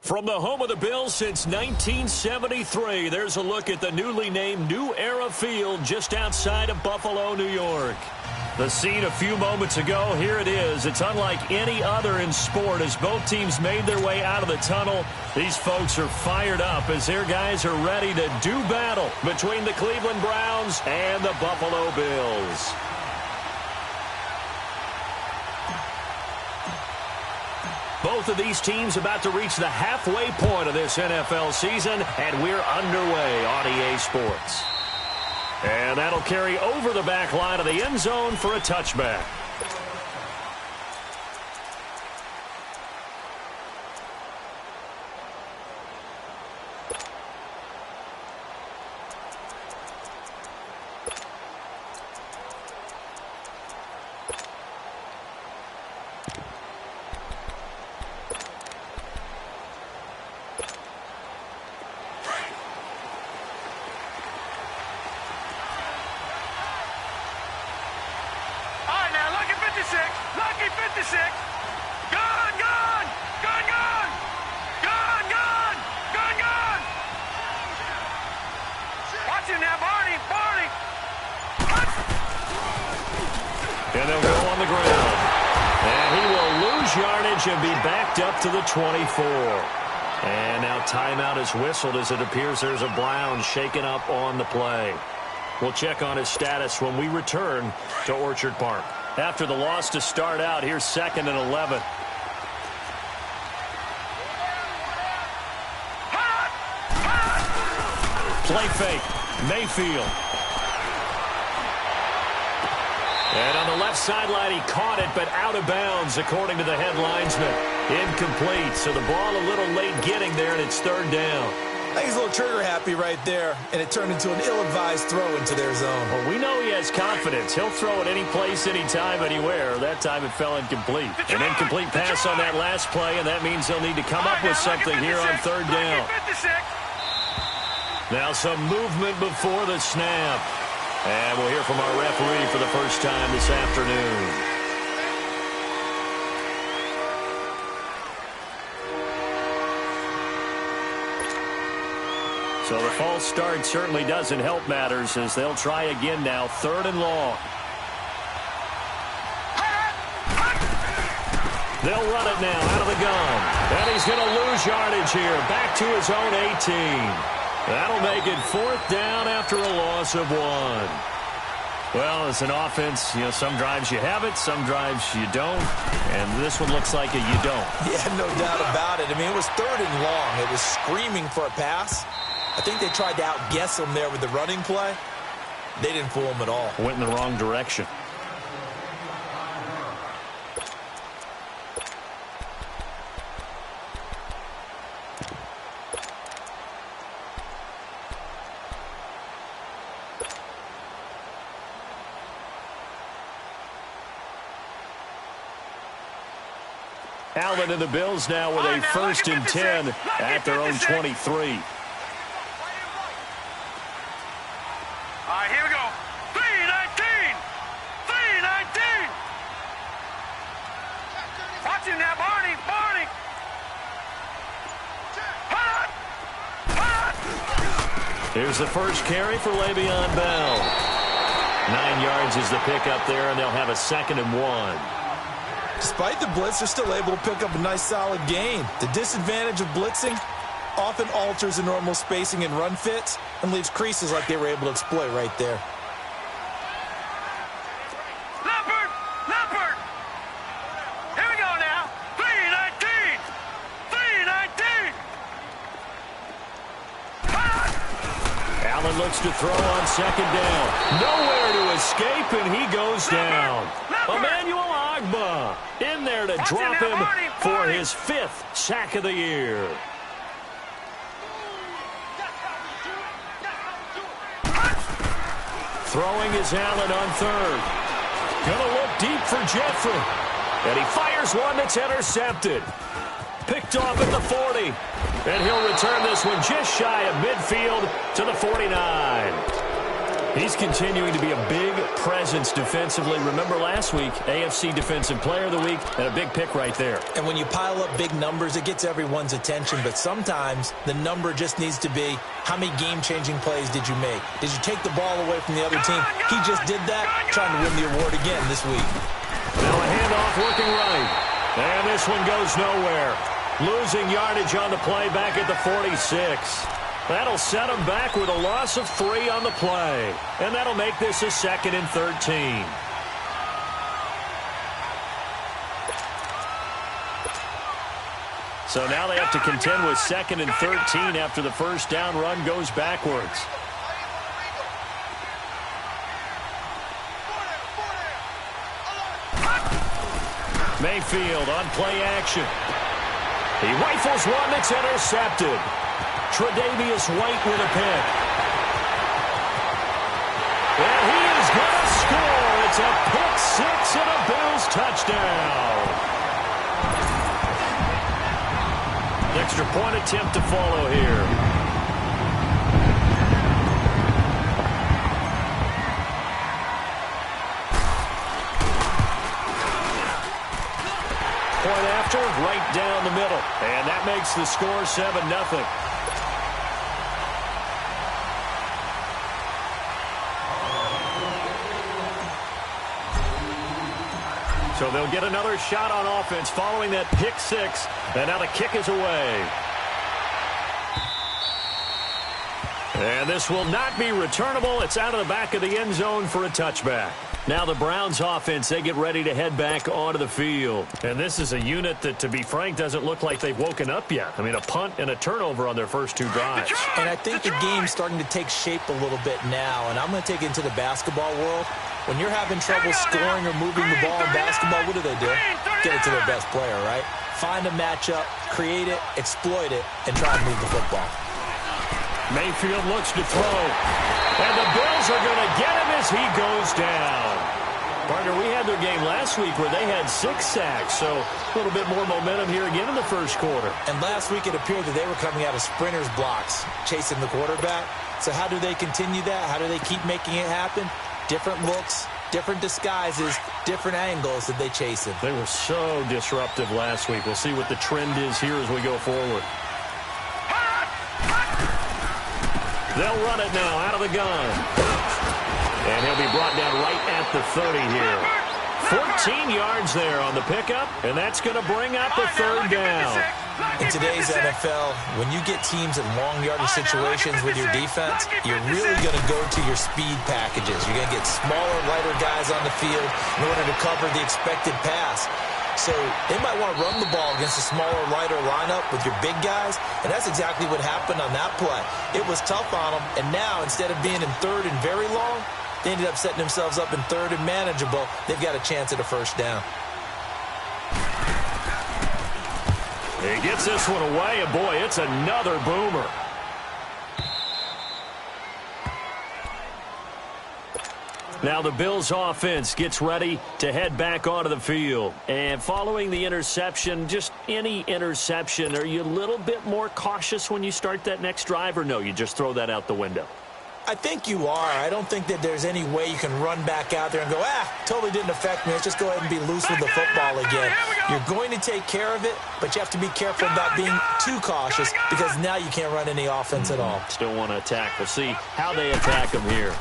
From the home of the Bills since 1973, there's a look at the newly named New Era Field just outside of Buffalo, New York. The scene a few moments ago, here it is. It's unlike any other in sport as both teams made their way out of the tunnel. These folks are fired up as their guys are ready to do battle between the Cleveland Browns and the Buffalo Bills. Both of these teams about to reach the halfway point of this NFL season, and we're underway on EA Sports. And that'll carry over the back line of the end zone for a touchback. Lucky 56. Gone, gone. Gone, gone. Gone, gone. Gone, gone. Watch him now, Barney. Barney. And they'll go on the ground. And he will lose yardage and be backed up to the 24. And now timeout is whistled as it appears there's a Brown shaken up on the play. We'll check on his status when we return to Orchard Park. After the loss to start out, here's 2nd and 11. Play fake. Mayfield. And on the left sideline, he caught it, but out of bounds, according to the head linesman. Incomplete, so the ball a little late getting there, and it's 3rd down. I think he's a little trigger happy right there, and it turned into an ill-advised throw into their zone. Well, we know he has confidence. He'll throw it any place, anytime, anywhere. That time it fell incomplete. An incomplete pass on that last play, and that means they'll need to come up with something here on 3rd down. Now some movement before the snap. And we'll hear from our referee for the first time this afternoon. So the false start certainly doesn't help matters as they'll try again now, 3rd and long. They'll run it now out of the gun. And he's going to lose yardage here. Back to his own 18. That'll make it 4th down after a loss of 1. Well, as an offense, some drives you have it, some drives you don't. And this one looks like a you don't. Yeah, no doubt about it. I mean, it was 3rd and long. It was screaming for a pass. I think they tried to outguess him there with the running play. They didn't fool him at all. Went in the wrong direction. Allen and the Bills now with a 1st and 10 at their own 23. All right, here we go. 3-19. 3-19. Watch him now, Barney. Barney. Here's the first carry for Le'Veon Bell. 9 yards is the pickup there, and they'll have a 2nd and 1. Despite the blitz, they're still able to pick up a nice solid gain. The disadvantage of blitzing often alters the normal spacing and run fits and leaves creases like they were able to exploit right there. Leopard! Here we go now. 3-19. 3-19. Allen looks to throw on 2nd down. Nowhere to escape, and he goes down. Emmanuel Ogbah in there to drop him for his 5th sack of the year. Throwing is Allen on 3rd. Gonna look deep for Jeffrey. And he fires one that's intercepted. Picked off at the 40. And he'll return this one just shy of midfield to the 49. He's continuing to be a big presence defensively. Remember last week, AFC Defensive Player of the Week, and a big pick right there. And when you pile up big numbers, it gets everyone's attention. But sometimes the number just needs to be, how many game-changing plays did you make? Did you take the ball away from the other team? He just did that, trying to win the award again this week. Now a handoff working right. And this one goes nowhere. Losing yardage on the play back at the 46. That'll set him back with a loss of 3 on the play. And that'll make this a 2nd and 13. So now they have to contend with 2nd and 13 after the first down run goes backwards. Mayfield on play action. He rifles one that's intercepted. Tre'Davious White with a pick. And he is going to score. It's a pick 6 and a Bills touchdown. Extra point attempt to follow here. Point after, right down the middle. And that makes the score 7-0. So they'll get another shot on offense following that pick 6. And now the kick is away. And this will not be returnable. It's out of the back of the end zone for a touchback. Now the Browns offense, they get ready to head back onto the field. And this is a unit that, to be frank, doesn't look like they've woken up yet. I mean, a punt and a turnover on their first 2 drives. And I think the game's starting to take shape a little bit now. And I'm going to take it into the basketball world. When you're having trouble scoring or moving the ball in basketball, what do? Get it to their best player, right? Find a matchup, create it, exploit it, and try and move the football. Mayfield looks to throw. And the Bills are going to get him as he goes down. Partner, we had their game last week where they had 6 sacks, so a little bit more momentum here again in the first quarter. And last week it appeared that they were coming out of sprinters blocks, chasing the quarterback. So how do they continue that? How do they keep making it happen? Different looks, different disguises, different angles that they chase him. They were so disruptive last week. We'll see what the trend is here as we go forward. They'll run it now out of the gun. And he'll be brought down right at the 30 here. 14 yards there on the pickup, and that's going to bring up a 3rd down. In today's NFL, when you get teams in long yardage situations with your defense, you're really going to go to your speed packages. You're going to get smaller, lighter guys on the field in order to cover the expected pass. So they might want to run the ball against a smaller, lighter lineup with your big guys, and that's exactly what happened on that play. It was tough on them, and now instead of being in 3rd and very long, they ended up setting themselves up in 3rd and manageable. They've got a chance at a 1st down. He gets this one away, and boy, it's another boomer. Now the Bills offense gets ready to head back onto the field. And following the interception, just any interception, are you a little bit more cautious when you start that next drive, or no, you just throw that out the window? I think you are. I don't think that there's any way you can run back out there and go, totally didn't affect me. Let's just go ahead and be loose with the football again. You're going to take care of it, but you have to be careful about being too cautious because now you can't run any offense at all. Still want to attack. We'll see how they attack them here.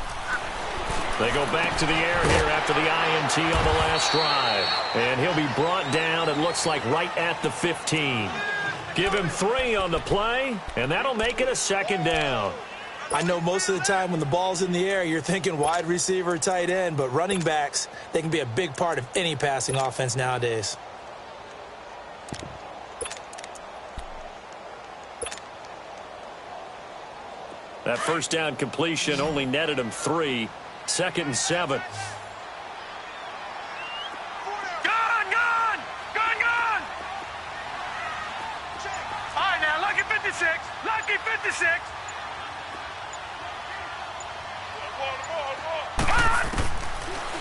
They go back to the air here after the INT on the last drive. And he'll be brought down, it looks like, right at the 15. Give him 3 on the play, and that'll make it a 2nd down. I know most of the time when the ball's in the air, you're thinking wide receiver, tight end, but running backs, they can be a big part of any passing offense nowadays. That first down completion only netted him 3. 2nd and 7. Gone! All right, now, lucky 56. Lucky 56.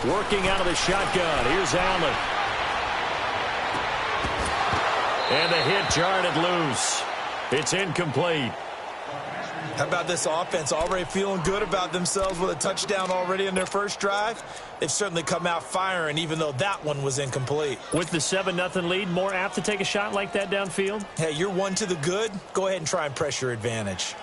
Working out of the shotgun. Here's Allen. And the hit jarred it loose. It's incomplete. How about this offense already feeling good about themselves with a touchdown already in their first drive? They've certainly come out firing, even though that one was incomplete. With the 7-0 lead, more apt to take a shot like that downfield? Hey, you're one to the good. Go ahead and try and press your advantage.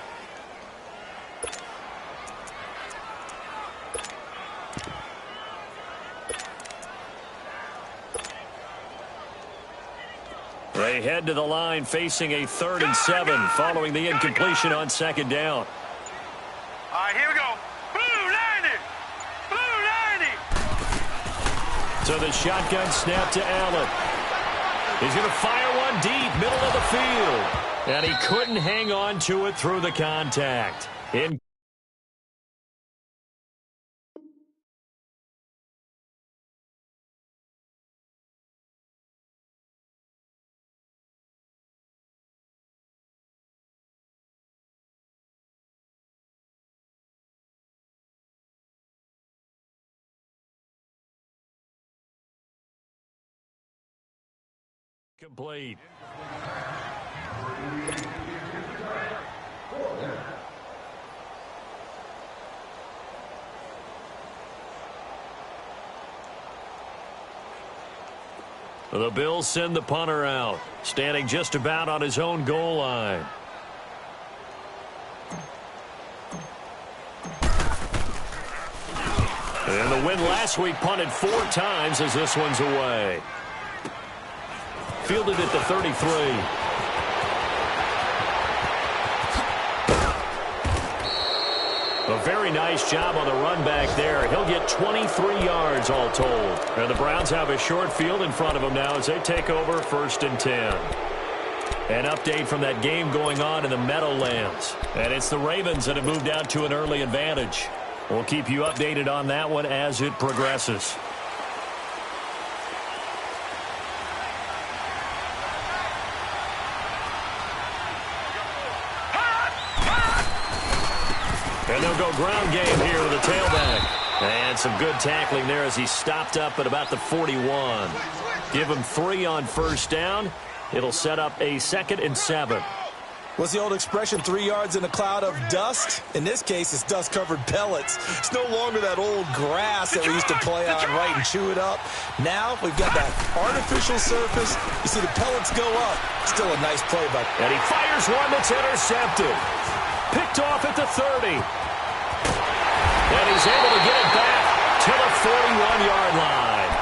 They head to the line facing a 3rd and 7 following the incompletion on 2nd down. All right, here we go. Blue 90. Blue 90. So the shotgun snap to Allen. He's going to fire one deep, middle of the field. And he couldn't hang on to it through the contact. Complete. The Bills send the punter out, standing just about on his own goal line. And the win last week punted 4 times as this one's away. Fielded at the 33. A very nice job on the run back there. He'll get 23 yards all told. And the Browns have a short field in front of them now as they take over 1st and 10. An update from that game going on in the Meadowlands. And it's the Ravens that have moved out to an early advantage. We'll keep you updated on that one as it progresses. And they'll go ground game here with a tailback. And some good tackling there as he stopped up at about the 41. Give him 3 on 1st down. It'll set up a 2nd and 7. What's the old expression, 3 yards in a cloud of dust? In this case, it's dust-covered pellets. It's no longer that old grass that we used to play on, right, and chew it up. Now we've got that artificial surface. You see the pellets go up. Still a nice play, but... And he fires one that's intercepted. Picked off at the 30. And he's able to get it back to the 41-yard line.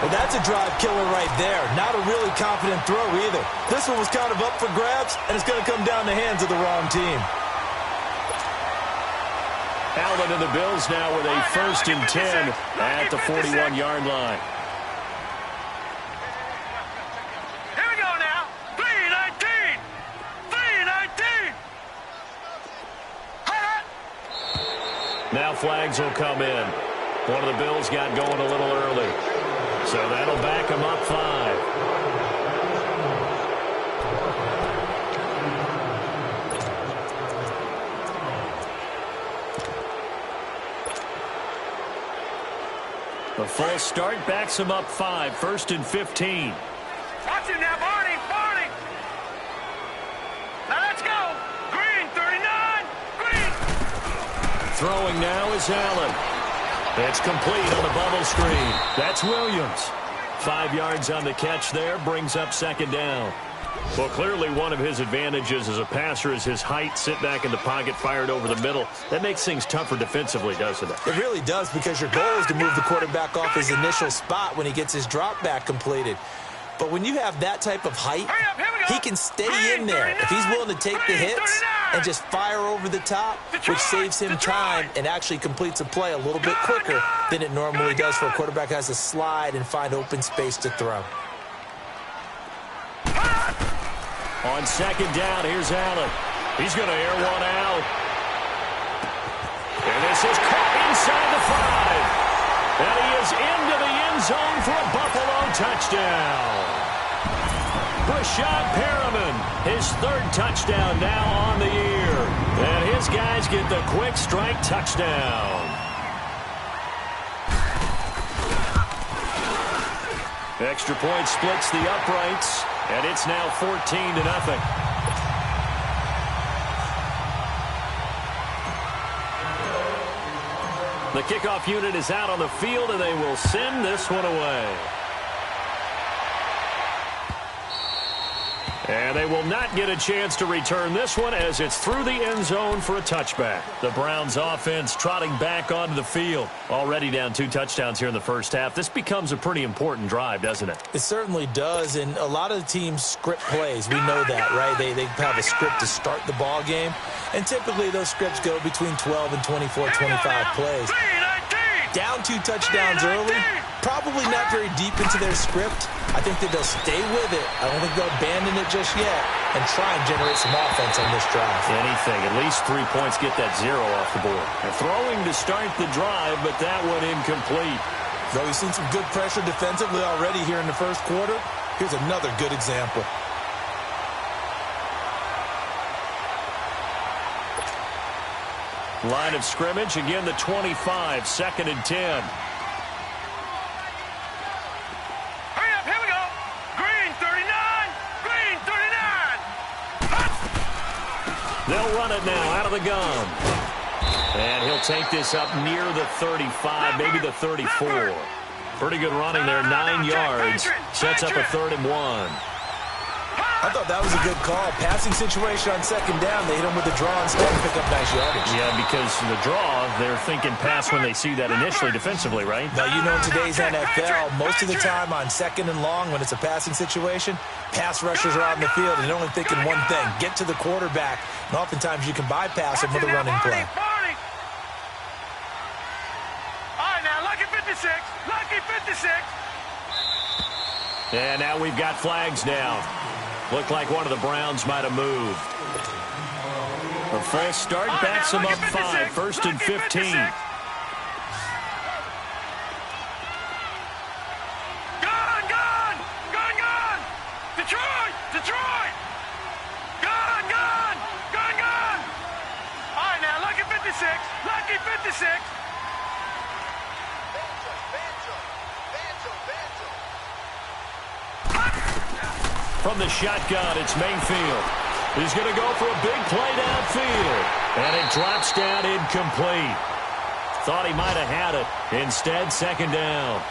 Well, that's a drive killer right there. Not a really confident throw either. This one was kind of up for grabs, and it's going to come down the hands of the wrong team. Allen and the Bills now with a 1st and 10 at the 41-yard line. Here we go now. 319. 319. Now flags will come in. One of the Bills got going a little early. So that'll back him up 5. The full start backs him up 5. 1st and 15. Watch him now, Barney. Barney. Now let's go. Green, 39. Green. Throwing now is Allen. It's complete on the bubble screen. That's Williams. 5 yards on the catch there, brings up 2nd down. Well, clearly one of his advantages as a passer is his height. Sit back in the pocket, fired over the middle. That makes things tougher defensively, doesn't it? It really does, because your goal is to move the quarterback off his initial spot when he gets his drop back completed. But when you have that type of height, he can stay in there if he's willing to take the hits and just fire over the top, which saves him time and actually completes a play a little bit quicker than it normally does for a quarterback who has to slide and find open space to throw. On 2nd down, here's Allen. He's going to air one out. And this is caught inside the 5. And he is into the end zone for a Buffalo touchdown. Rashad Perriman, his 3rd touchdown now on the year. And his guys get the quick strike touchdown. Extra point splits the uprights, and it's now 14-0. The kickoff unit is out on the field, and they will send this one away. And they will not get a chance to return this one as it's through the end zone for a touchback. The Browns offense trotting back onto the field. Already down 2 touchdowns here in the first half. This becomes a pretty important drive, doesn't it? It certainly does, and a lot of the teams script plays. We know that, right? They have a script to start the ball game, and typically those scripts go between 12 and 24, 25 plays. Down 2 touchdowns early, probably not very deep into their script. I think that they'll stay with it. I don't think they'll abandon it just yet and try and generate some offense on this drive. Anything. At least 3 points, get that 0 off the board. They're throwing to start the drive, but that one incomplete. Though we've seen some good pressure defensively already here in the first quarter, here's another good example. Line of scrimmage, again the 25, 2nd and 10. Hurry up, here we go. Green 39, green 39. They'll run it now out of the gun. And he'll take this up near the 35, maybe the 34. Pretty good running there, 9 yards. Sets up a 3rd and 1. I thought that was a good call. Passing situation on 2nd down. They hit him with the draw instead and pick up nice yardage. Yeah, because the draw, they're thinking pass when they see that initially defensively, right? Now, you know in today's NFL, most of the time on 2nd and long when it's a passing situation, pass rushers are out in the field and they're only thinking one thing, get to the quarterback. And oftentimes you can bypass them with a running play. All right, now, lucky 56, lucky 56. And now we've got flags down. Looked like one of the Browns might have moved. The false start backs them up 5, 1st and 15. Gun! Detroit! Gun! All right, now, lucky 56, lucky 56. From the shotgun, it's Mayfield. He's going to go for a big play downfield. And it drops down incomplete. Thought he might have had it. Instead, 2nd down.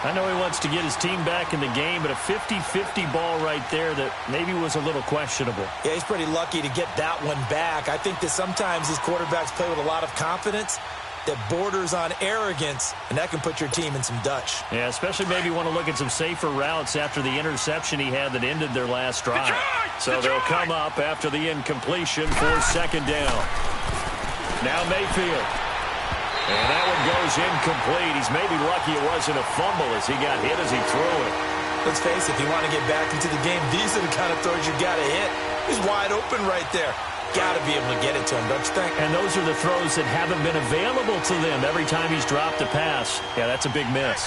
I know he wants to get his team back in the game, but a 50-50 ball right there that maybe was a little questionable. Yeah, he's pretty lucky to get that one back. I think that sometimes these quarterbacks play with a lot of confidence that borders on arrogance, and that can put your team in some Dutch. Yeah, especially maybe want to look at some safer routes after the interception he had that ended their last drive. So they'll come up after the incompletion for 2nd down. Now Mayfield. And that one goes incomplete. He's maybe lucky it wasn't a fumble as he got hit as he threw it. Let's face it, if you want to get back into the game, these are the kind of throws you got to hit. He's wide open right there. Got to be able to get it to him, don't you think? And those are the throws that haven't been available to them every time he's dropped a pass. Yeah, that's a big miss.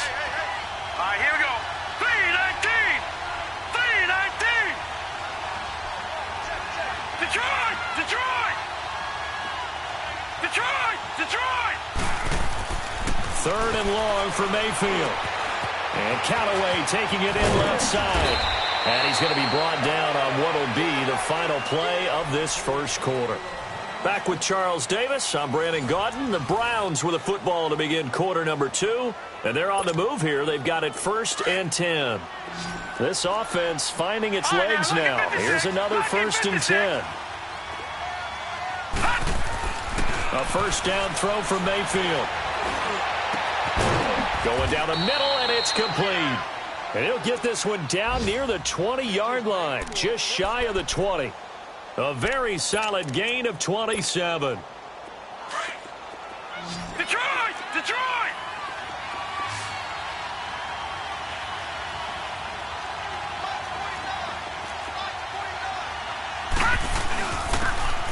All right, here we go. 319! Detroit! 3rd and long for Mayfield. And Callaway taking it in left side. And he's going to be brought down on what will be the final play of this first quarter. Back with Charles Davis. I'm Brandon Gaudin. The Browns with a football to begin quarter number 2. And they're on the move here. They've got it 1st and 10. This offense finding its legs now. Here's another 1st and 10. A 1st down throw for Mayfield. Going down the middle, and it's complete. And he'll get this one down near the 20-yard line, just shy of the 20. A very solid gain of 27. Detroit!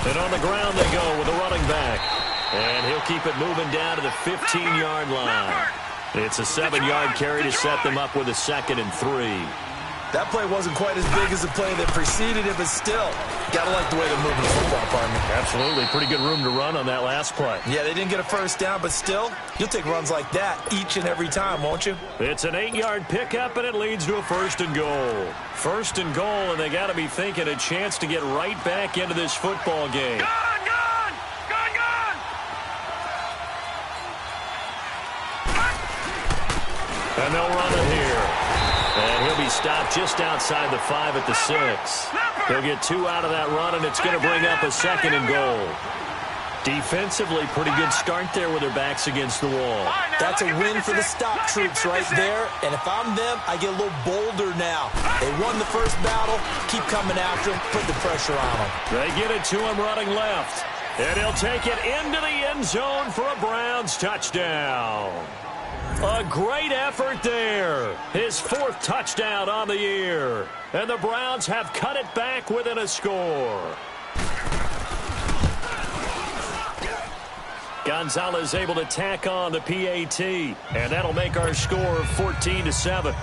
And on the ground they go with a running back. And he'll keep it moving down to the 15-yard line. It's a 7-yard carry to set them up with a 2nd and 3. That play wasn't quite as big as the play that preceded it, but still, gotta like the way they're moving the football, partner. Absolutely. Pretty good room to run on that last play. Yeah, they didn't get a 1st down, but still, you'll take runs like that each and every time, won't you? It's an 8-yard pickup, and it leads to a 1st and goal. 1st and goal, and they got to be thinking a chance to get right back into this football game. Gun! And they'll run it here. And he'll be stopped just outside the 5 at the 6. He'll get 2 out of that run, and it's going to bring up a 2nd and goal. Defensively, pretty good start there with their backs against the wall. That's a win for the stop troops right there. And if I'm them, I get a little bolder now. They won the first battle. Keep coming after them. Put the pressure on them. They get it to him running left. And he'll take it into the end zone for a Browns touchdown. A great effort there. His 4th touchdown on the year. And the Browns have cut it back within a score. Gonzalez able to tack on the PAT, and that'll make our score 14-7.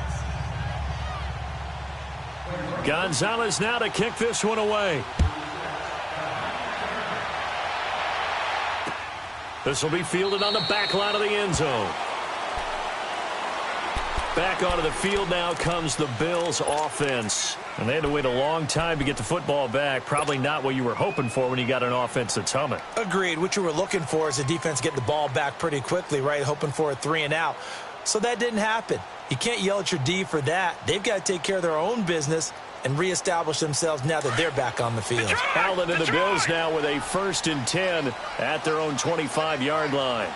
Gonzalez now to kick this one away. This will be fielded on the back line of the end zone. Back onto the field now comes the Bills offense. And they had to wait a long time to get the football back. Probably not what you were hoping for when you got an offense that's humming. Agreed. What you were looking for is the defense getting the ball back pretty quickly, right? Hoping for a 3 and out. So that didn't happen. You can't yell at your D for that. They've got to take care of their own business and reestablish themselves now that they're back on the field. Allen and the Bills now with a 1st and 10 at their own 25-yard line.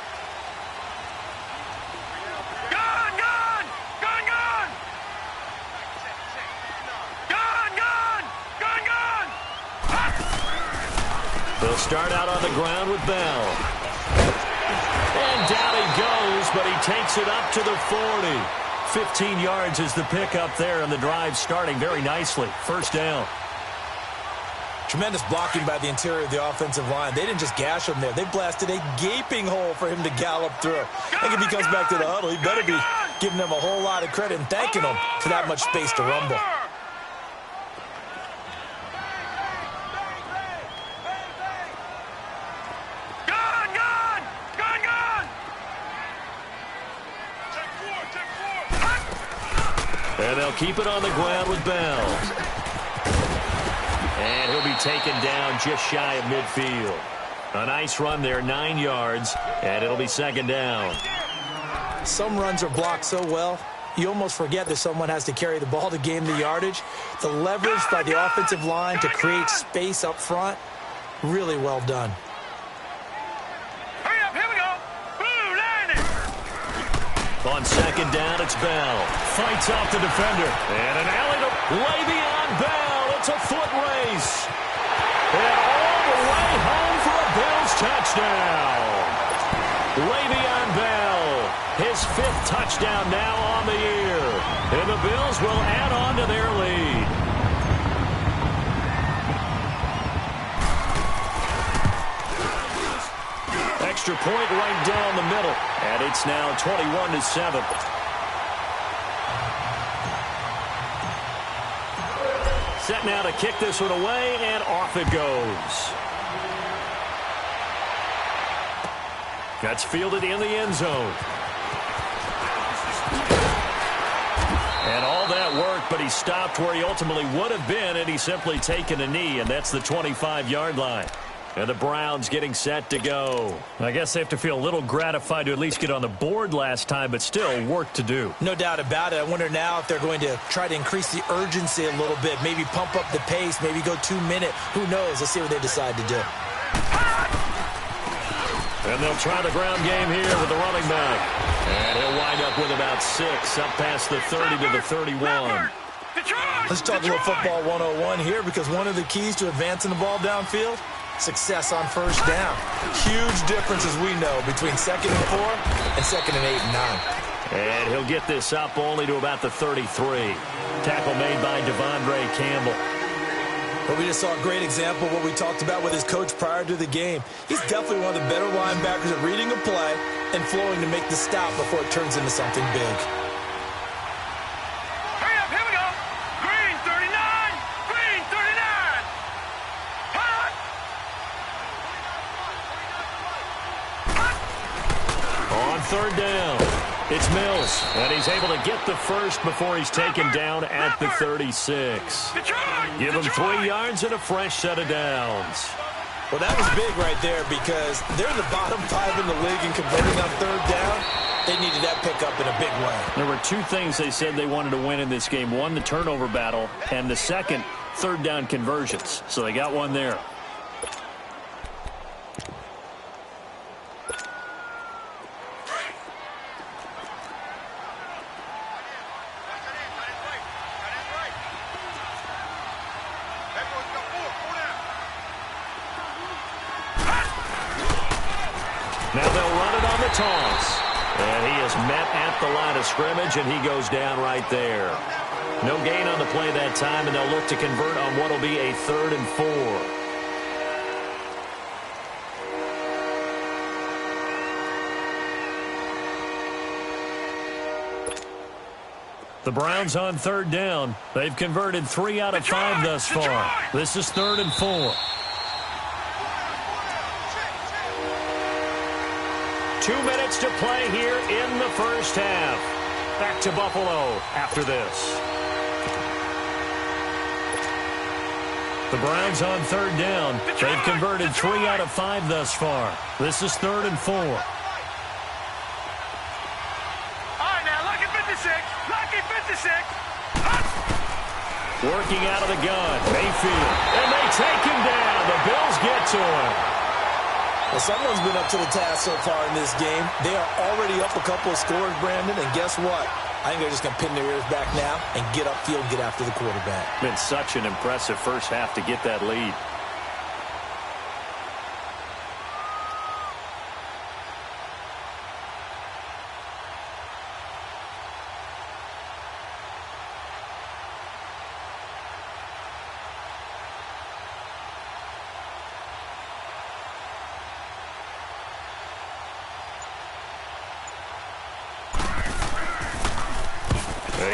They'll start out on the ground with Bell. And down he goes, but he takes it up to the 40. 15 yards is the pickup there, and the drive starting very nicely. 1st down. Tremendous blocking by the interior of the offensive line. They didn't just gash him there. They blasted a gaping hole for him to gallop through. I think if he comes back to the huddle, he better be giving them a whole lot of credit and thanking them for that much space to rumble. And they'll keep it on the ground with Bell. And he'll be taken down just shy of midfield. A nice run there, 9 yards, and it'll be 2nd down. Some runs are blocked so well, you almost forget that someone has to carry the ball to gain the yardage. The leverage by the offensive line to create space up front, really well done. Hurry up, here we go. Boom, landing. On 2nd down, it's Bell. Fights off the defender. And an alley to Le'Veon Bell. It's a foot race. And all the way home for a Bills touchdown. Le'Veon Bell, his 5th touchdown now on the year. And the Bills will add on to their lead. Extra point right down the middle. And it's now 21-7. Set now to kick this one away, and off it goes. That's fielded in the end zone. And all that work, but he stopped where he ultimately would have been, and he's simply taken a knee, and that's the 25-yard line. And the Browns getting set to go. I guess they have to feel a little gratified to at least get on the board last time, but still work to do. No doubt about it. I wonder now if they're going to try to increase the urgency a little bit, maybe pump up the pace, maybe go 2-minute. Who knows? Let's see what they decide to do. And they'll try the ground game here with the running back. And he'll wind up with about 6, up past the 30 to the 31. Let's talk a little football 101 here, because one of the keys to advancing the ball downfield, success on 1st down. Huge difference, as we know, between 2nd and 4 and 2nd and 8 and 9. And he'll get this up only to about the 33. Tackle made by Devondre Campbell. But we just saw a great example of what we talked about with his coach prior to the game. He's definitely one of the better linebackers at reading a play and flowing to make the stop before it turns into something big. Hurry up, here we go. Green 39. Green 39. Hot. On 3rd down, it's Mills, and he's able to get the first before he's taken down at the 36. Give him 3 yards and a fresh set of downs. Well, that was big right there, because they're in the bottom 5 in the league in converting on 3rd down. They needed that pickup in a big way. There were two things they said they wanted to win in this game. One, the turnover battle, and the second, third down conversions. So they got one there. Now they'll run it on the toss. And he is met at the line of scrimmage, and he goes down right there. No gain on the play that time, and they'll look to convert on what will be a 3rd and 4. The Browns on 3rd down. They've converted 3 out of 5 thus far. This is 3rd and 4. 2 minutes to play here in the first half. Back to Buffalo after this. The Browns on 3rd down. They've converted 3 out of 5 thus far. This is 3rd and 4. All right, now, lucky 56. Lucky 56. Working out of the gun. Mayfield. And they take him down. The Bills get to him. Well, someone's been up to the task so far in this game. They are already up a couple of scores, Brandon, and guess what? I think they're just going to pin their ears back now and get upfield and get after the quarterback. Been such an impressive first half to get that lead.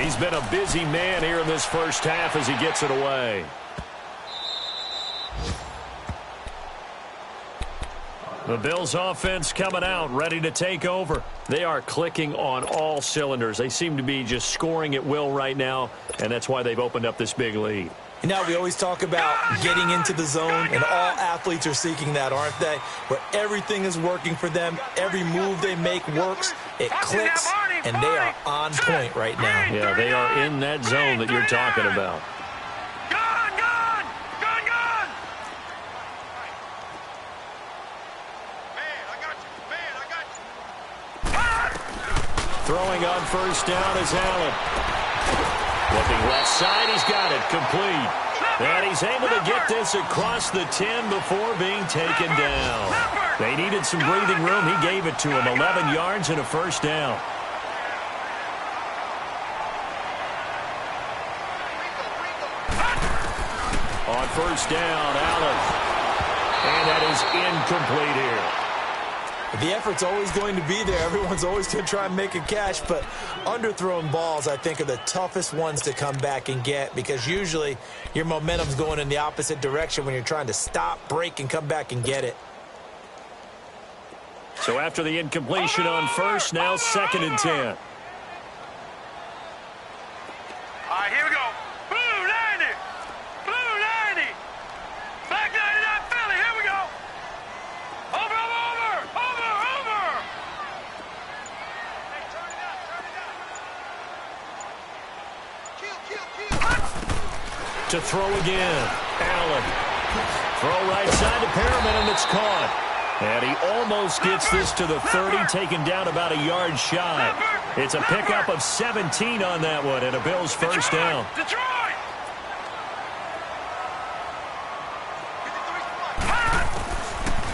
He's been a busy man here in this first half as he gets it away. The Bills offense coming out, ready to take over. They are clicking on all cylinders. They seem to be just scoring at will right now, and that's why they've opened up this big lead. You know, we always talk about getting into the zone, and all athletes are seeking that, aren't they? Where everything is working for them, every move they make works, it clicks, and they are on point right now. Yeah, they are in that zone that you're talking about. Throwing on first down is Allen. Looking left side, he's got it, complete. And he's able to get this across the 10 before being taken down. They needed some breathing room. He gave it to him, 11 yards and a first down. On first down, Allen. And that is incomplete here. The effort's always going to be there. Everyone's always going to try and make a catch, but underthrown balls, I think, are the toughest ones to come back and get because usually your momentum's going in the opposite direction when you're trying to stop, break, and come back and get it. So after the incompletion on first, now 2nd and 10. All right, here we go. Blue 90. Blue 90. Black 99 Philly. Here we go. Over. Hey, turn it up. Kill. To throw again. Allen. Throw right side to Perriman, and it's caught. And he almost gets this to the 30, taken down about a yard shy. It's a pickup of 17 on that one, and a Bills first down. Detroit.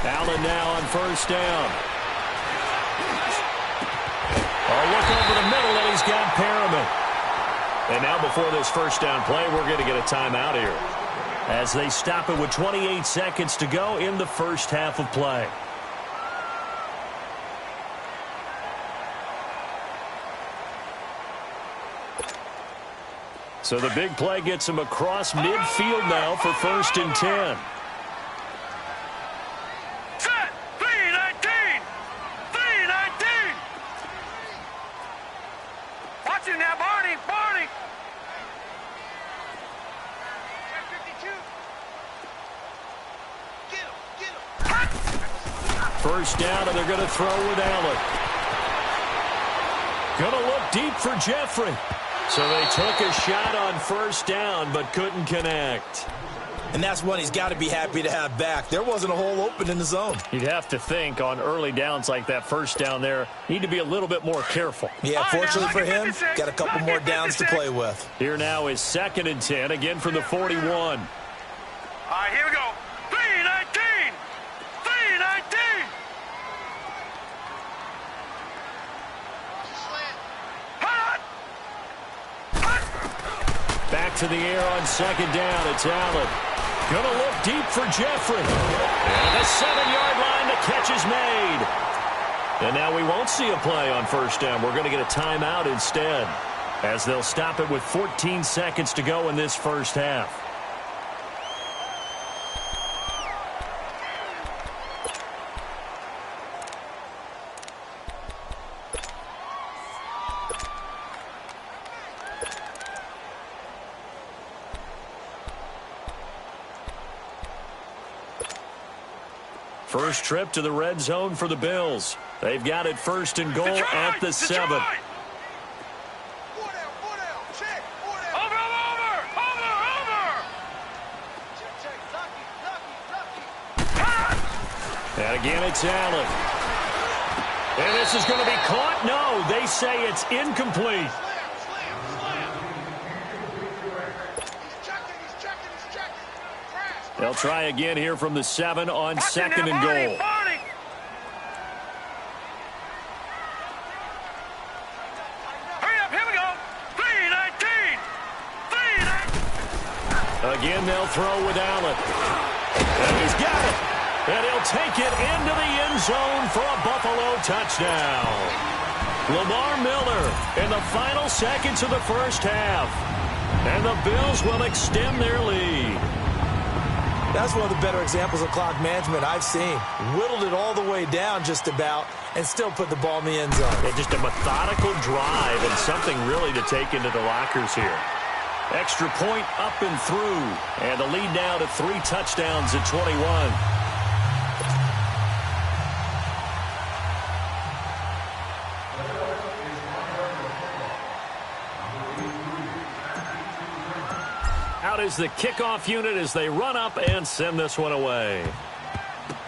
Allen now on first down. Oh, look over the middle, and he's got Perriman. And now before this first down play, we're going to get a timeout here, as they stop it with 28 seconds to go in the first half of play. So the big play gets him across midfield now for 1st and 10. Set. 3-19. 3-19. Watch him now, Barney. First down, and they're going to throw with Allen. Going to look deep for Jeffrey. So they took a shot on first down, but couldn't connect. And that's one he's got to be happy to have back. There wasn't a hole open in the zone. You'd have to think on early downs like that first down there, need to be a little bit more careful. Yeah, fortunately for him, got a couple more downs to play with. Here now is 2nd and 10, again from the 41. All right, here we go. 3-19. 3-19. Back to the air on 2nd down. It's Allen. Going to look deep for Jeffrey. And the 7-yard line, the catch is made. And now we won't see a play on first down. We're going to get a timeout instead, as they'll stop it with 14 seconds to go in this first half. First trip to the red zone for the Bills. They've got it 1st and goal at the 7. Over. And again, it's Allen. And this is going to be caught. No, they say it's incomplete. They'll try again here from the 7 on 2nd and goal. Hurry up, here we go. 3-19. 3-19. Again, they'll throw with Allen. And he's got it. And he'll take it into the end zone for a Buffalo touchdown. Lamar Miller in the final seconds of the first half. And the Bills will extend their lead. That's one of the better examples of clock management I've seen. Whittled it all the way down just about and still put the ball in the end zone. Yeah, just a methodical drive and something really to take into the lockers here. Extra point up and through. And the lead now to 3 touchdowns at 21. Out is the kickoff unit as they run up and send this one away.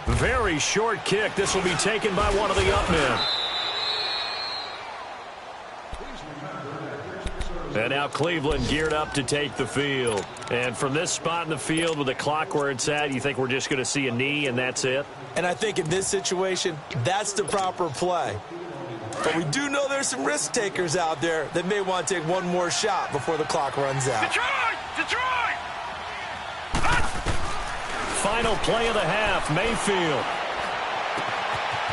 Very short kick. This will be taken by one of the up men. And now Cleveland geared up to take the field. And from this spot in the field with the clock where it's at, you think we're just going to see a knee and that's it? And I think in this situation, that's the proper play. But we do know there's some risk takers out there that may want to take one more shot before the clock runs out. Detroit! Detroit! Final play of the half, Mayfield.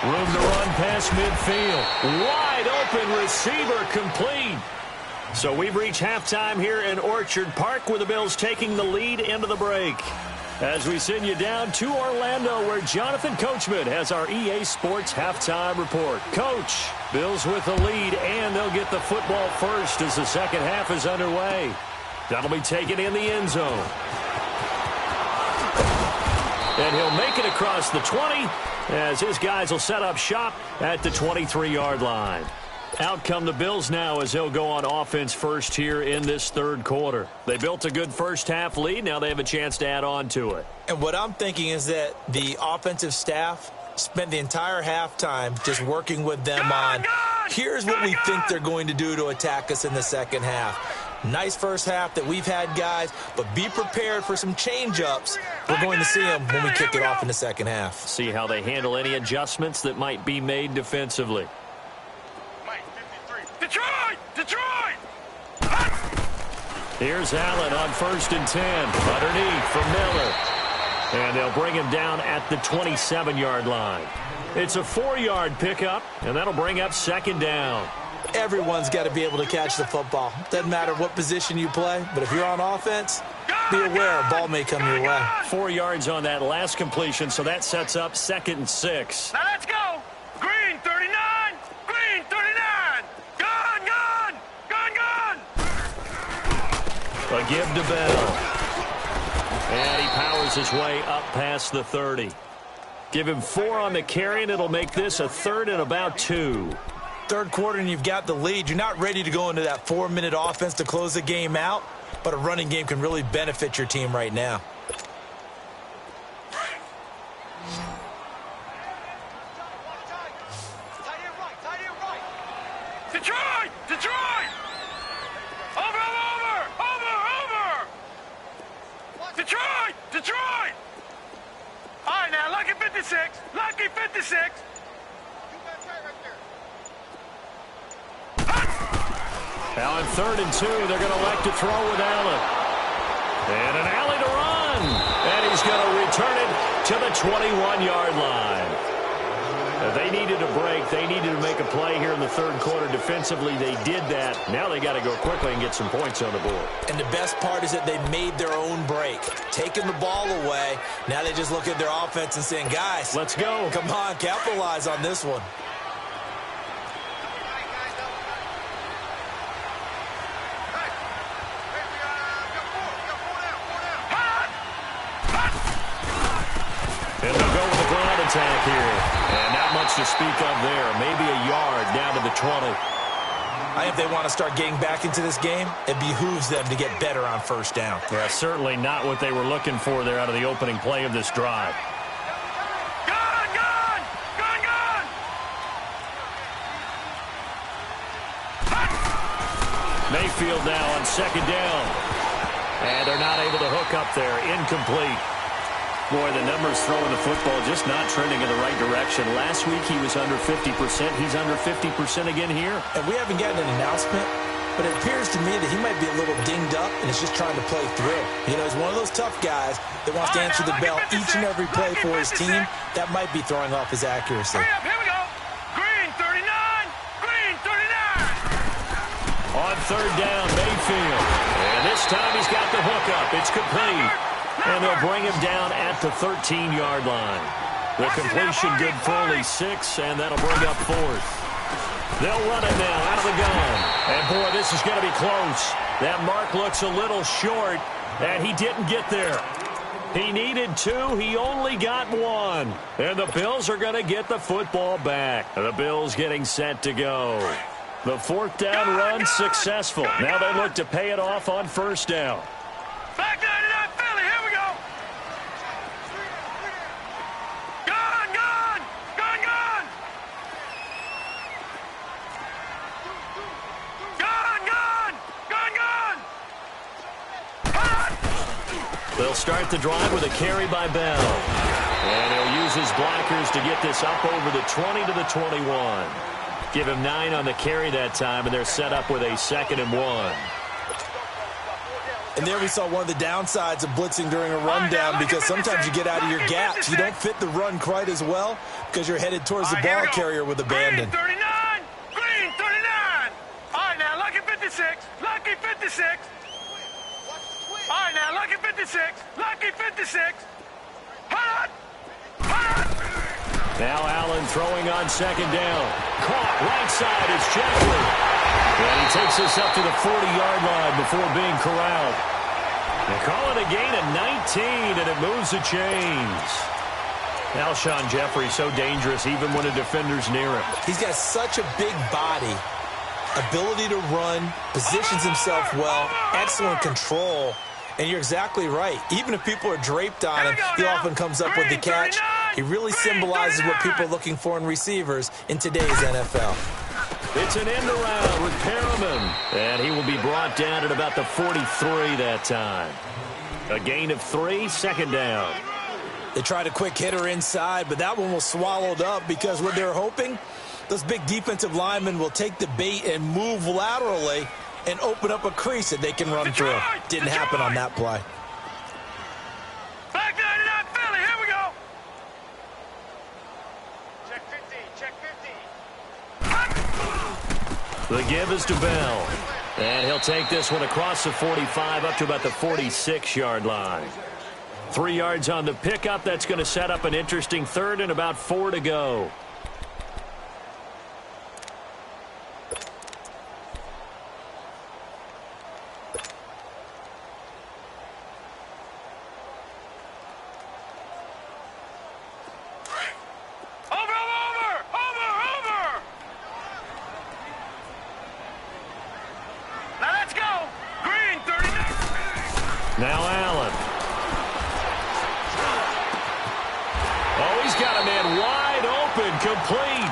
Room to run past midfield. Wide open receiver, complete. So we've reached halftime here in Orchard Park with the Bills taking the lead into the break. As we send you down to Orlando where Jonathan Coachman has our EA Sports halftime report. Coach, Bills with the lead and they'll get the football first as the second half is underway. That'll be taken in the end zone. And he'll make it across the 20 as his guys will set up shop at the 23-yard line. Out come the Bills now as they'll go on offense first here in this third quarter. They built a good first half lead. Now they have a chance to add on to it. And what I'm thinking is that the offensive staff spent the entire halftime just working with them on, here's what we think they're going to do to attack us in the second half. Nice first half that we've had, guys, but be prepared for some change-ups. We're going to see them when we kick it off in the second half. See how they handle any adjustments that might be made defensively. Detroit! Detroit! Here's Allen on 1st and 10. Underneath for Miller. And they'll bring him down at the 27-yard line. It's a 4-yard pickup, and that'll bring up 2nd down. Everyone's got to be able to catch the football. Doesn't matter what position you play, but if you're on offense, be aware a ball may come your way. 4 yards on that last completion, so that sets up 2nd and 6. Now let's go! Green 39! Green 39! Gun, gun! Gun, gun! A give to Bell. And he powers his way up past the 30. Give him 4 on the carry, and it'll make this a 3rd and about 2. Third quarter and you've got the lead. You're not ready to go into that 4-minute offense to close the game out, but a running game can really benefit your team right now. Detroit! Detroit! Over! Detroit! Detroit! All right, now, lucky 56. Lucky 56. Now on 3rd and 2, they're going to elect to throw with Allen. And an alley to run. And he's going to return it to the 21-yard line. They needed a break. They needed to make a play here in the third quarter. Defensively, they did that. Now they got to go quickly and get some points on the board. And the best part is that they made their own break. Taking the ball away. Now they just look at their offense and saying, guys, let's go. Come on, capitalize on this one. And they'll go with the ground attack here. And not much to speak of there. Maybe a yard down to the 20. I think if they want to start getting back into this game, it behooves them to get better on first down. Yeah, certainly not what they were looking for there out of the opening play of this drive. Mayfield now on 2nd down. And they're not able to hook up there. Incomplete. Boy, the numbers throwing the football just not trending in the right direction. Last week he was under 50%. He's under 50% again here. And we haven't gotten an announcement, but it appears to me that he might be a little dinged up and is just trying to play through. You know, he's one of those tough guys that wants to answer the bell each and every play for his team. That might be throwing off his accuracy. Hurry up, here we go. Green 39. Green 39. On 3rd down, Mayfield. And this time he's got the hook up. It's complete. And they'll bring him down at the 13-yard line. The completion good for only 6, and that'll bring up 4th. They'll run it now out of the gun. And, boy, this is going to be close. That mark looks a little short, and he didn't get there. He needed 2. He only got 1. And the Bills are going to get the football back. The Bills getting set to go. The 4th down run successful. Now they look to pay it off on 1st down. Back 99 Philly, here we go. Gun, gun, gun, gun. Gun, gun, gun, gun. They'll start the drive with a carry by Bell. And he'll use his blockers to get this up over the 20 to the 21. Give him 9 on the carry that time, and they're set up with a 2nd and 1. And there we saw one of the downsides of blitzing during a rundown, because sometimes you get out of your gaps. You don't fit the run quite as well because you're headed towards the ball carrier with abandon. Green 39. Green 39. All right, now, lucky 56. Lucky 56. All right, now, lucky 56. Lucky 56. Hot! Hot! Now Allen throwing on 2nd down. Caught right side is Jeffrey. And he takes this up to the 40-yard line before being corralled. They call it a gain of 19, and it moves the chains. Alshon Jeffrey so dangerous even when a defender's near him. He's got such a big body, ability to run, positions himself well, excellent control. And you're exactly right. Even if people are draped on him, he often comes up with the catch. He really symbolizes what people are looking for in receivers in today's NFL. It's an end around with Perriman. And he will be brought down at about the 43 that time. A gain of 3, 2nd down. They tried a quick hitter inside, but that one was swallowed up because what they're hoping, those big defensive linemen will take the bait and move laterally and open up a crease that they can run through. Didn't happen on that play. Back 99 Philly, here we go. Check 50, check 50. The give is to Bell. And he'll take this one across the 45 up to about the 46-yard line. 3 yards on the pickup. That's going to set up an interesting 3rd and about 4 to go. Incomplete.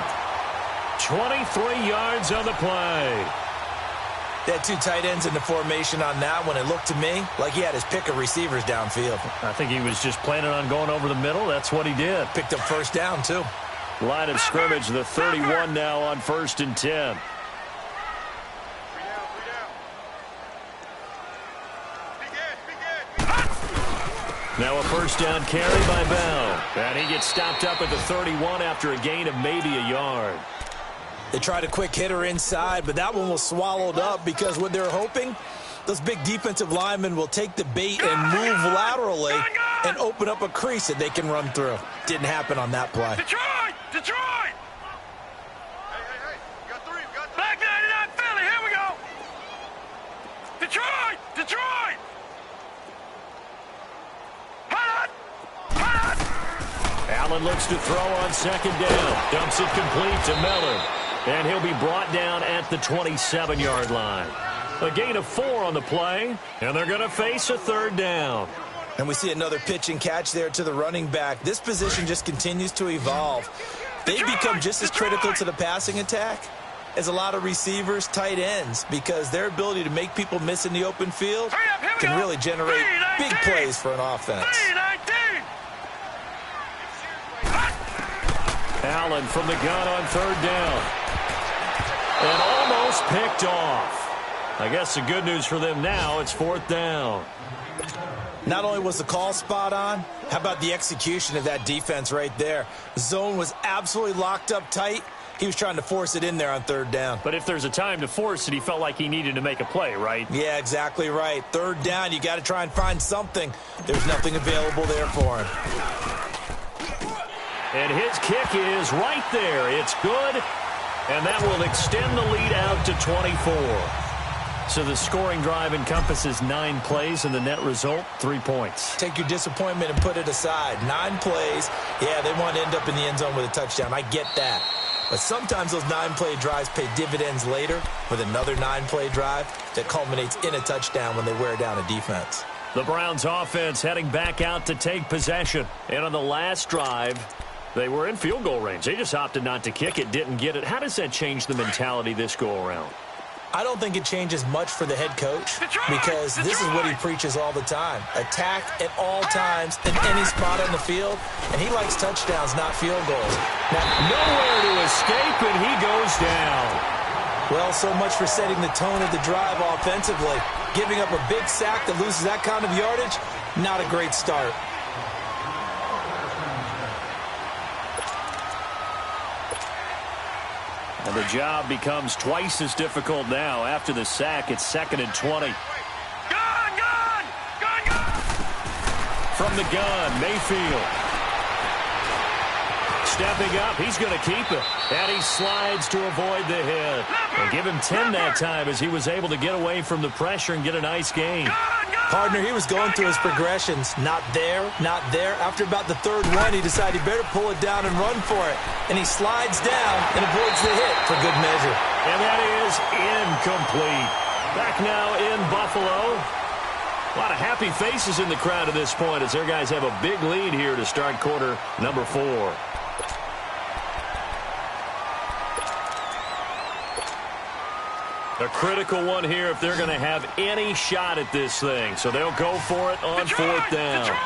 23 yards on the play. They had 2 tight ends in the formation on that one. It looked to me like he had his pick of receivers downfield. I think he was just planning on going over the middle. That's what he did. Picked up first down, too. Line of scrimmage, the 31 now on 1st and 10. Now a first down carry by Bell. And he gets stopped up at the 31 after a gain of maybe a yard. They tried a quick hitter inside, but that one was swallowed up because what they're hoping, those big defensive linemen will take the bait and move laterally and open up a crease that they can run through. Didn't happen on that play. Detroit! Detroit! Hey, you got 3, you got 3. Black 99 Philly, here we go! Detroit! Detroit! Hot! Hot! Allen looks to throw on 2nd down. Dumps it complete to Miller. And he'll be brought down at the 27-yard line. A gain of 4 on the play, and they're going to face a 3rd down. And we see another pitch and catch there to the running back. This position just continues to evolve. They become just as critical to the passing attack as a lot of receivers, tight ends, because their ability to make people miss in the open field can really generate big plays for an offense. Allen from the gun on 3rd down. And almost picked off. I guess the good news for them now, it's 4th down. Not only was the call spot on, how about the execution of that defense right there? The zone was absolutely locked up tight. He was trying to force it in there on 3rd down. But if there's a time to force it, he felt like he needed to make a play, right? Yeah, exactly right. 3rd down, you got to try and find something. There's nothing available there for him. And his kick is right there. It's good. And that will extend the lead out to 24. So the scoring drive encompasses 9 plays, and the net result, 3 points. Take your disappointment and put it aside. 9 plays. Yeah, they want to end up in the end zone with a touchdown. I get that. But sometimes those 9-play drives pay dividends later with another 9-play drive that culminates in a touchdown when they wear down a defense. The Browns offense heading back out to take possession. And on the last drive, they were in field goal range. They just opted not to kick it, didn't get it. How does that change the mentality this go-around? I don't think it changes much for the head coach because this is what he preaches all the time. Attack at all times in any spot on the field, and he likes touchdowns, not field goals. Now, nowhere to escape, and he goes down. Well, so much for setting the tone of the drive offensively. Giving up a big sack that loses that kind of yardage, not a great start. And the job becomes twice as difficult now. After the sack, it's 2nd and 20. Gun! From the gun, Mayfield. Stepping up, he's going to keep it. And he slides to avoid the hit. And give him 10 that time as he was able to get away from the pressure and get a nice gain. Partner, he was going through his progressions. Not there, not there. After about the 3rd one, he decided he better pull it down and run for it. And he slides down and avoids the hit for good measure. And that is incomplete. Back now in Buffalo. A lot of happy faces in the crowd at this point as their guys have a big lead here to start quarter number 4. A critical one here if they're going to have any shot at this thing. So they'll go for it on 4th down. Detroit!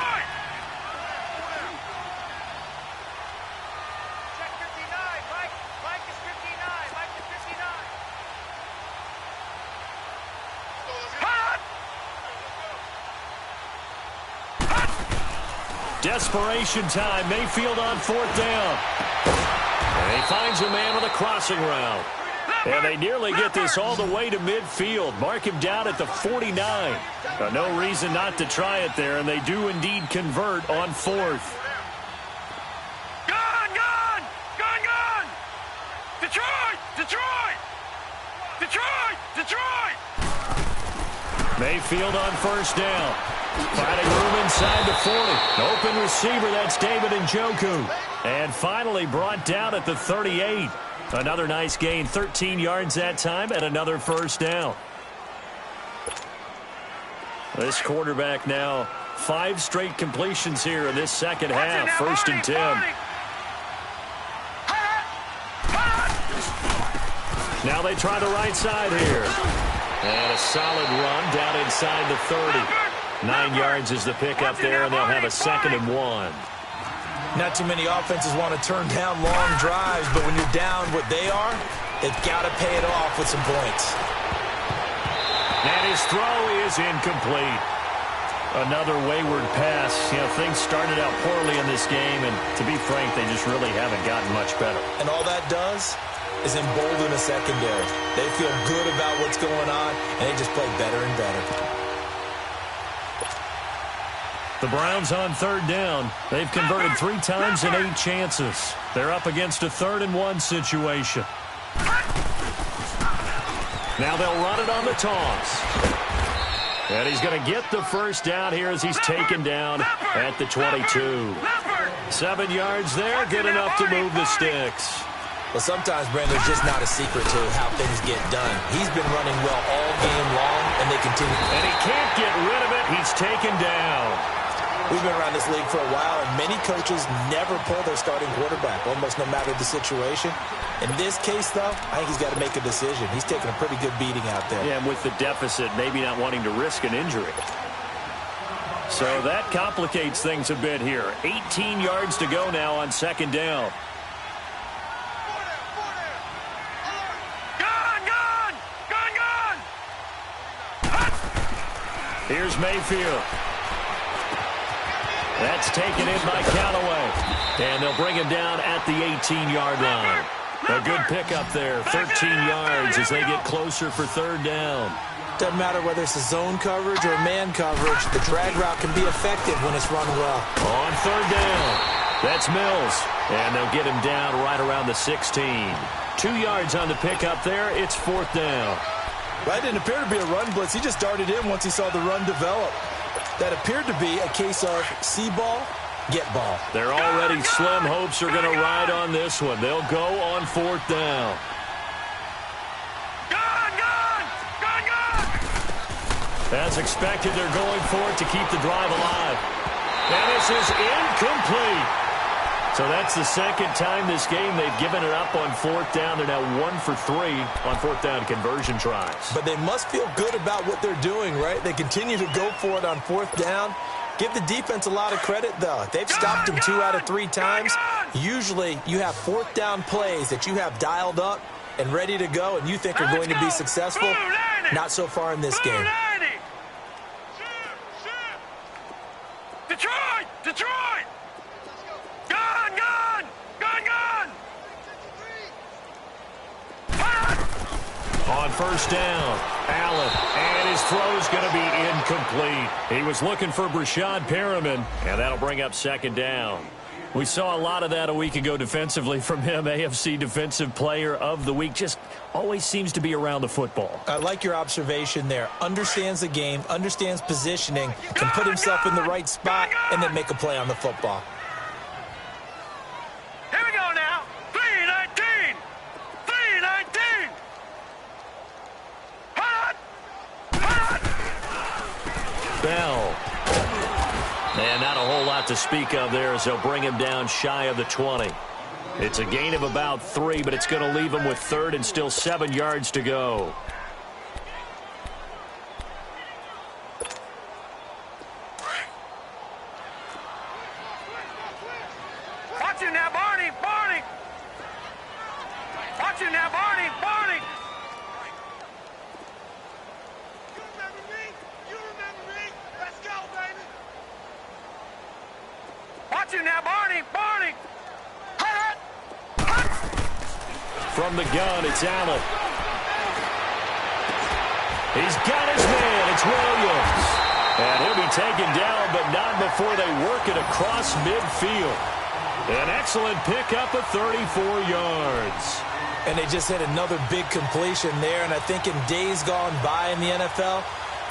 Desperation time. Mayfield on 4th down. And he finds a man with a crossing route. And they nearly get this all the way to midfield. Mark him down at the 49. No reason not to try it there, and they do indeed convert on 4th. Gun! Detroit! Mayfield on 1st down. Finding room inside the 40. Open receiver, that's David Njoku. And finally brought down at the 38. Another nice gain, 13 yards that time, and another 1st down. This quarterback now, 5 straight completions here in this second half. 1st and 10. Now they try the right side here. And a solid run down inside the 30. 9 yards is the pickup there, and they'll have a 2nd and 1. Not too many offenses want to turn down long drives, but when you're down what they are, they've got to pay it off with some points. And his throw is incomplete. Another wayward pass. You know, things started out poorly in this game, and to be frank, they just really haven't gotten much better. And all that does is embolden a secondary. They feel good about what's going on, and they just play better and better. The Browns on 3rd down. They've converted 3 times in 8 chances. They're up against a 3rd and 1 situation. Now they'll run it on the toss. And he's going to get the first down here as he's taken down at the 22. 7 yards there, good enough to move the sticks. Well, sometimes, Brandon, there's just not a secret to how things get done. He's been running well all game long, and they continue. And he can't get rid of it. He's taken down. We've been around this league for a while, and many coaches never pull their starting quarterback, almost no matter the situation. In this case, though, I think he's got to make a decision. He's taking a pretty good beating out there. Yeah, and with the deficit, maybe not wanting to risk an injury. So that complicates things a bit here. 18 yards to go now on 2nd down. Here's Mayfield. That's taken in by Callaway. And they'll bring him down at the 18-yard line. A good pickup there, 13 yards as they get closer for 3rd down. Doesn't matter whether it's a zone coverage or man coverage, the drag route can be effective when it's run well. On 3rd down, that's Mills. And they'll get him down right around the 16. 2 yards on the pickup there, it's 4th down. Well, it didn't appear to be a run blitz. He just darted in once he saw the run develop. That appeared to be a case of see ball, get ball. Their already slim hopes are going to ride on this one. They'll go on 4th down. As expected, they're going for it to keep the drive alive. And this is incomplete. So that's the 2nd time this game they've given it up on 4th down. They're now 1 for 3 on 4th down conversion tries. But they must feel good about what they're doing, right? They continue to go for it on 4th down. Give the defense a lot of credit, though. They've stopped them 2 out of 3 times. Usually you have 4th down plays that you have dialed up and ready to go and you think are going to be successful. Not so far in this game. Detroit! Detroit! Gun! Gun! Gun! Gun! On 1st down, Allen, and his throw's going to be incomplete. He was looking for Brashad Perriman, and that'll bring up 2nd down. We saw a lot of that a week ago defensively from him. AFC Defensive Player of the Week. Just always seems to be around the football. I like your observation there. Understands the game, understands positioning, can put himself in the right spot, and then make a play on the football. Here we go now. 3-19. 3-19. Hot! Hot! Bell. And not a whole lot to speak of there as they'll bring him down shy of the 20. It's a gain of about 3, but it's going to leave him with 3rd and still 7 yards to go. Watch him now, Barney! Barney! Watch him now, Barney! Barney! You remember me? You remember me? Let's go, baby! Watch him now, Barney! Barney! Hut! Hut! From the gun, it's Allen. He's got his man. It's Williams. And he'll be taken down, but not before they work it across midfield. An excellent pickup of 34 yards. And they just hit another big completion there. And I think in days gone by in the NFL,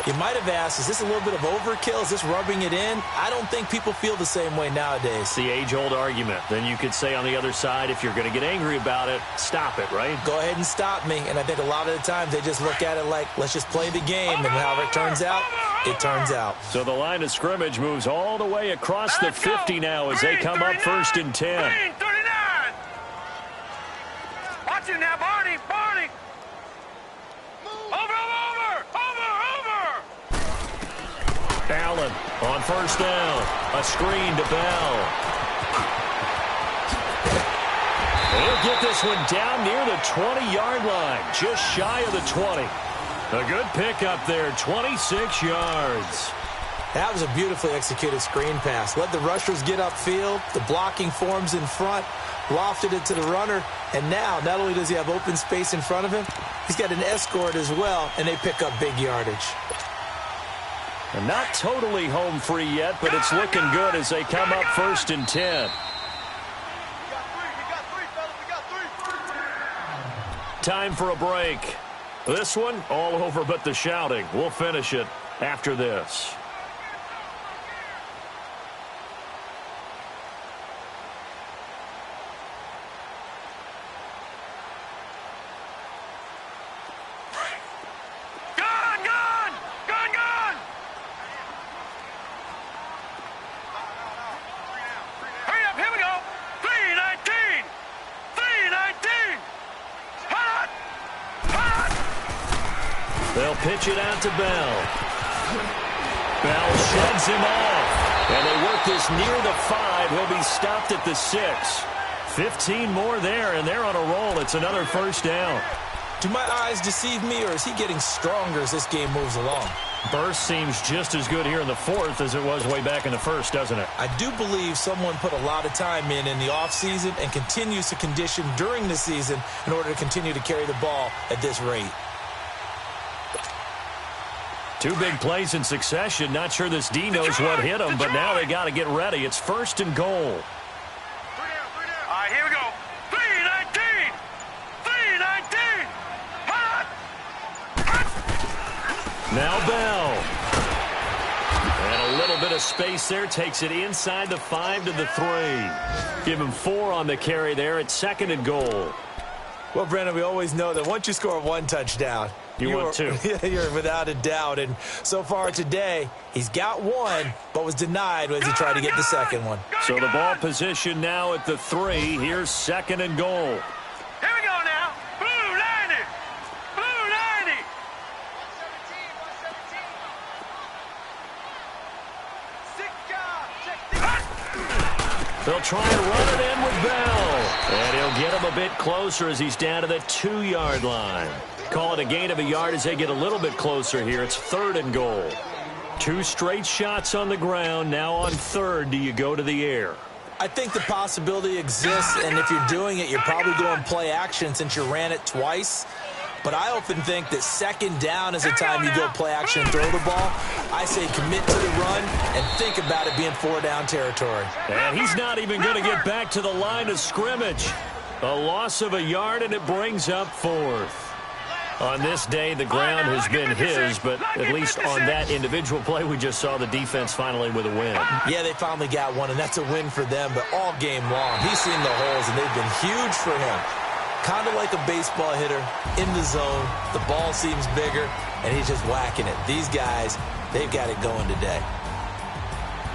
you might have asked, is this a little bit of overkill? Is this rubbing it in? I don't think people feel the same way nowadays. It's the age-old argument. Then you could say on the other side, if you're going to get angry about it, stop it, right? Go ahead and stop me. And I think a lot of the times they just look at it like, let's just play the game. And however it turns out, it turns out. So the line of scrimmage moves all the way across the 50 now as they come up 1st and 10. 39. Watch him now, Barney! Barney! Allen on first down. A screen to Bell. He'll get this one down near the 20-yard line, just shy of the 20. A good pickup there, 26 yards. That was a beautifully executed screen pass. Let the rushers get upfield. The blocking forms in front. Lofted it to the runner. And now, not only does he have open space in front of him, he's got an escort as well, and they pick up big yardage. And not totally home free yet, but it's looking good as they come up 1st and 10. Time for a break. This one, all over but the shouting. We'll finish it after this. They'll pitch it out to Bell. Bell sheds him off. And they work this near the 5. He'll be stopped at the 6. 15 more there, and they're on a roll. It's another first down. Do my eyes deceive me, or is he getting stronger as this game moves along? Burst seems just as good here in the 4th as it was way back in the 1st, doesn't it? I do believe someone put a lot of time in the offseason and continues to condition during the season in order to continue to carry the ball at this rate. 2 big plays in succession. Not sure this D knows what hit him, but now they got to get ready. It's 1st and goal. All right, here we go. 3-19. 3-19. Now Bell. And a little bit of space there. Takes it inside the 5 to the 3. Give him 4 on the carry there. It's 2nd and goal. Well, Brendan, we always know that once you score 1 touchdown, you want 2. You're without a doubt. And so far today, he's got 1, but was denied as he tried to get the second one. So the ball position now at the 3. Here's 2nd and goal. Here we go now. Blue 90. Blue 90. 117. They'll try and run it in with Bell. And he'll get him a bit closer as he's down to the 2-yard line. Call it a gain of a yard as they get a little bit closer here. It's 3rd and goal. 2 straight shots on the ground. Now on 3rd, do you go to the air? I think the possibility exists, and if you're doing it, you're probably going play action since you ran it twice. But I often think that 2nd down is the time you go play action and throw the ball. I say commit to the run and think about it being 4-down territory. And he's not even going to get back to the line of scrimmage. A loss of a yard, and it brings up 4th. On this day, the ground has been his, but at least on that individual play, we just saw the defense finally with a win. Yeah, they finally got one, and that's a win for them, but all game long, he's seen the holes, and they've been huge for him. Kind of like a baseball hitter in the zone. The ball seems bigger, and he's just whacking it. These guys, they've got it going today.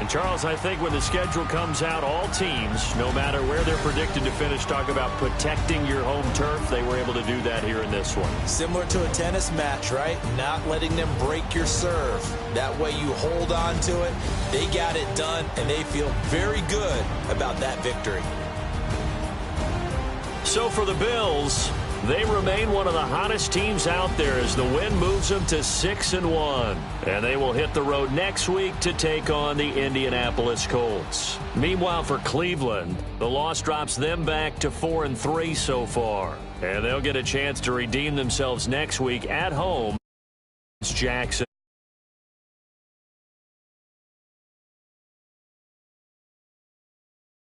And, Charles, I think when the schedule comes out, all teams, no matter where they're predicted to finish, talk about protecting your home turf. They were able to do that here in this one. Similar to a tennis match, right? Not letting them break your serve. That way you hold on to it. They got it done, and they feel very good about that victory. So for the Bills, they remain one of the hottest teams out there as the win moves them to 6-1. And they will hit the road next week to take on the Indianapolis Colts. Meanwhile, for Cleveland, the loss drops them back to 4-3 so far. And they'll get a chance to redeem themselves next week at home against Jackson.